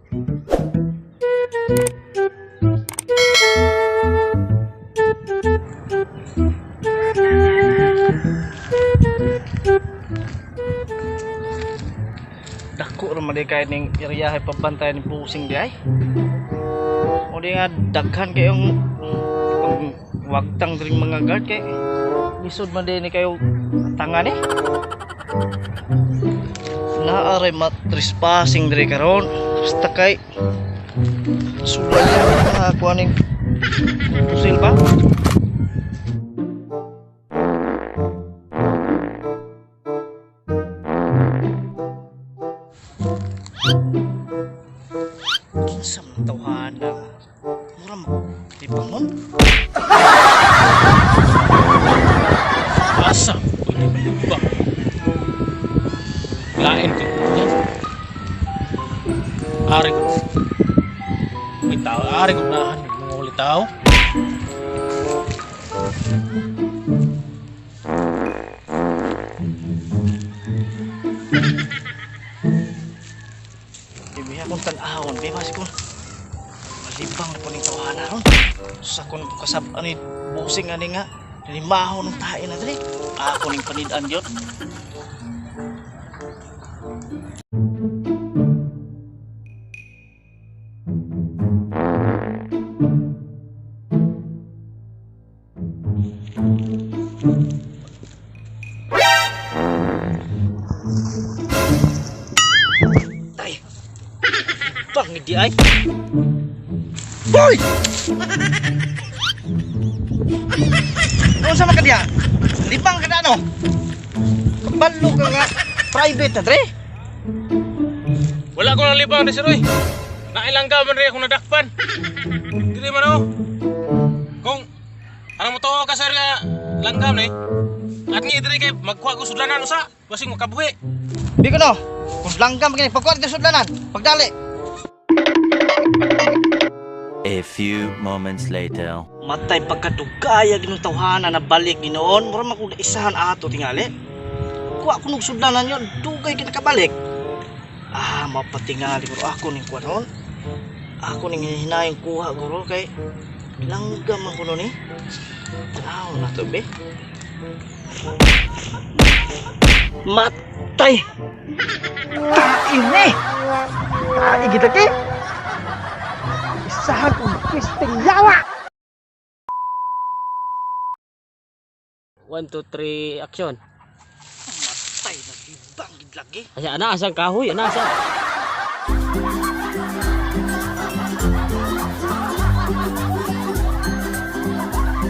Dako naman di kaya ning iriyahe pabantayan ni pusing di ay. O di nga daghan kayong wagtang dring mga guard kay lisod man din ni kayo tangan eh. Naaray matrespassing diri karon. Basta kay sudah na ako aning pusil pa. Kinsa man tawhana mura maglibangon. Asa pwede malibang. Lain ko yan. Ari ko. May tao, ari ko nahan mga ulit tao. Ibiya kong tan-ahon, bebas ko. Malibang ko ning tawhana ron. Sa kon kasab ani busing ani nga limahon ng tae na diri. Ako ning panid-an yun. Tay. Pangit di ay. Boy! Ano sama ka diya? Libang ka na ano? Kabalo ka nga private na dre? Wala ko nang libang na si Roy. Nailangga man rin akong nadakpan. Dili man ako. Kung ano mo to ka sir nga langgam na eh. At nga diri kay magkuha ko sudlanan usa. Basing makabuhi. Di ko no. Kung langgam kini pagkuha dito sudlanan, pagdali. A few moments later. Matay pagkadugaya ginong tawhana na balik ginoon, mura man kung isahan ato tingali. Kuha ko nung sudlanan yon, dugay kinakabalik. Mapatingali guro ako ning kuha noon. Ako ning hinayang kuha guro kay langgam man kuno ni. Tanaw na to be. Matay. Kaine. Kain kita ki. Isahan kong pisting yawa. 1, 2, 3, action. Matay na libang gid lagi. Asa ana asang kahoy, ana asa.